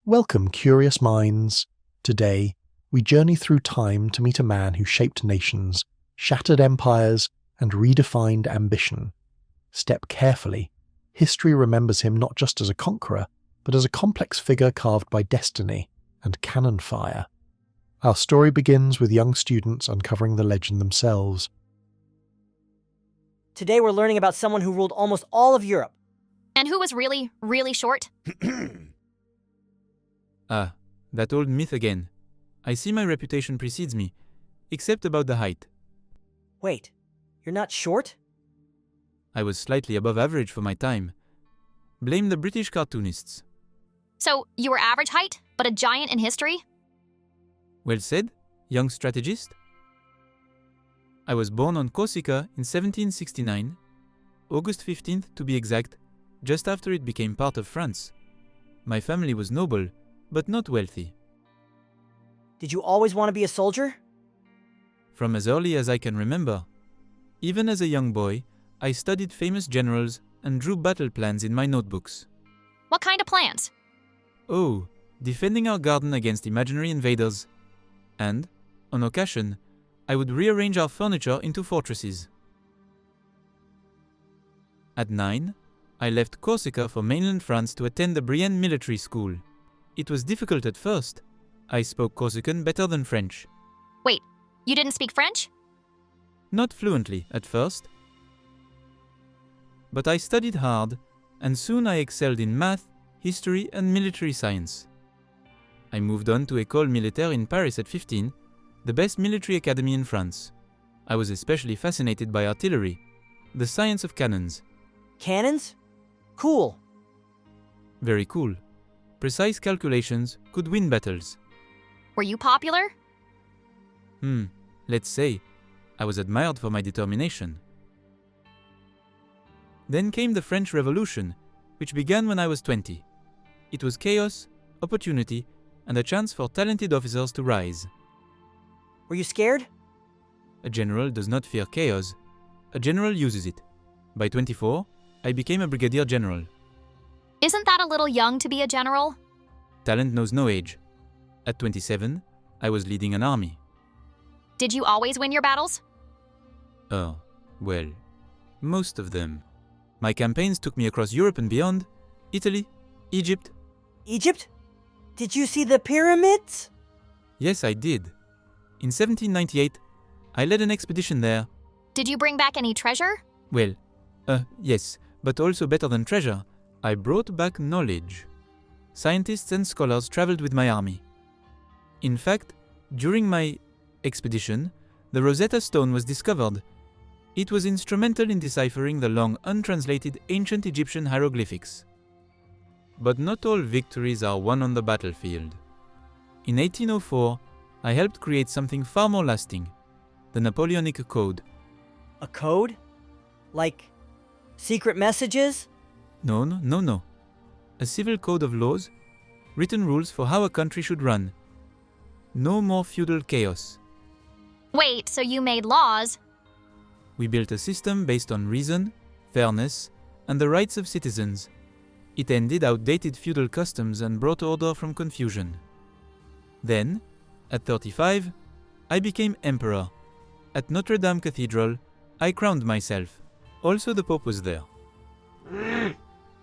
Welcome, curious minds. Today, we journey through time to meet a man who shaped nations, shattered empires, and redefined ambition. Step carefully. History remembers him not just as a conqueror, but as a complex figure carved by destiny and cannon fire. Our story begins with young students uncovering the legend themselves. Today we're learning about someone who ruled almost all of Europe. And who was really, really short? Ah, that old myth again. I see my reputation precedes me, except about the height. Wait, you're not short? I was slightly above average for my time. Blame the British cartoonists. So, you were average height, but a giant in history? Well said, young strategist. I was born on Corsica in 1769, August 15th to be exact, just after it became part of France. My family was noble, but not wealthy. Did you always want to be a soldier? From as early as I can remember. Even as a young boy, I studied famous generals and drew battle plans in my notebooks. What kind of plans? Oh, defending our garden against imaginary invaders. And, on occasion, I would rearrange our furniture into fortresses. At 9, I left Corsica for mainland France to attend the Brienne military school. It was difficult at first. I spoke Corsican better than French. Wait, you didn't speak French? Not fluently at first. But I studied hard, and soon I excelled in math, history, and military science. I moved on to École Militaire in Paris at 15, the best military academy in France. I was especially fascinated by artillery, the science of cannons. Cannons? Cool. Very cool. Precise calculations could win battles. Were you popular? Let's say, I was admired for my determination. Then came the French Revolution, which began when I was 20. It was chaos, opportunity, and a chance for talented officers to rise. Were you scared? A general does not fear chaos. A general uses it. By 24, I became a brigadier general. Isn't that a little young to be a general? Talent knows no age. At 27, I was leading an army. Did you always win your battles? Oh, well, most of them. My campaigns took me across Europe and beyond. Italy, Egypt. Egypt? Did you see the pyramids? Yes, I did. In 1798, I led an expedition there. Did you bring back any treasure? Well, yes, but also better than treasure. I brought back knowledge. Scientists and scholars traveled with my army. In fact, during my expedition, the Rosetta Stone was discovered. It was instrumental in deciphering the long untranslated ancient Egyptian hieroglyphics. But not all victories are won on the battlefield. In 1804, I helped create something far more lasting, the Napoleonic Code. A code? Like secret messages? No. A civil code of laws, written rules for how a country should run. No more feudal chaos. Wait, so you made laws? We built a system based on reason, fairness, and the rights of citizens. It ended outdated feudal customs and brought order from confusion. Then, at 35, I became emperor. At Notre Dame Cathedral, I crowned myself. Also the Pope was there.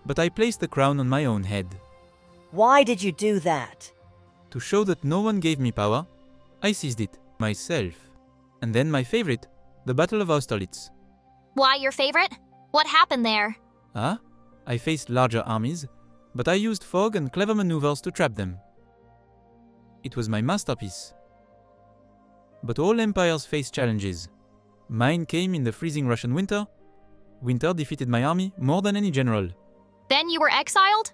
But I placed the crown on my own head. Why did you do that? To show that no one gave me power, I seized it myself. And then my favorite, the Battle of Austerlitz. Why your favorite? What happened there? I faced larger armies, but I used fog and clever maneuvers to trap them. It was my masterpiece. But all empires face challenges. Mine came in the freezing Russian winter. Winter defeated my army more than any general. Then you were exiled?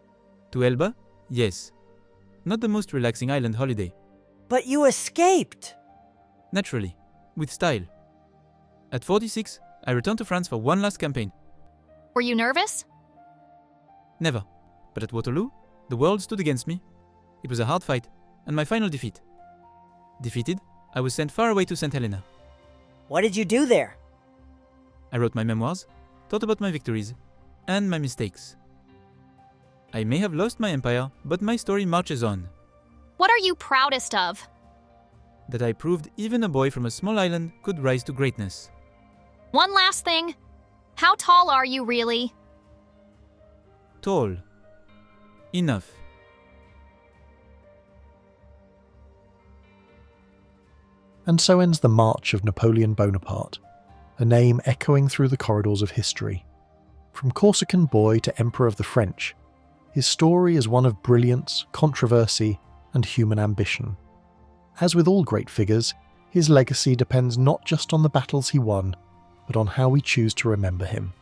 To Elba? Yes. Not the most relaxing island holiday. But you escaped! Naturally, with style. At 46, I returned to France for one last campaign. Were you nervous? Never. But at Waterloo, the world stood against me. It was a hard fight, and my final defeat. Defeated, I was sent far away to St. Helena. What did you do there? I wrote my memoirs, thought about my victories, and my mistakes. I may have lost my empire, but my story marches on. What are you proudest of? That I proved even a boy from a small island could rise to greatness. One last thing. How tall are you really? Tall. Enough. And so ends the march of Napoleon Bonaparte, a name echoing through the corridors of history. From Corsican boy to Emperor of the French, his story is one of brilliance, controversy, and human ambition. As with all great figures, his legacy depends not just on the battles he won, but on how we choose to remember him.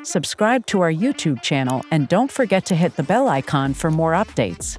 Subscribe to our YouTube channel and don't forget to hit the bell icon for more updates.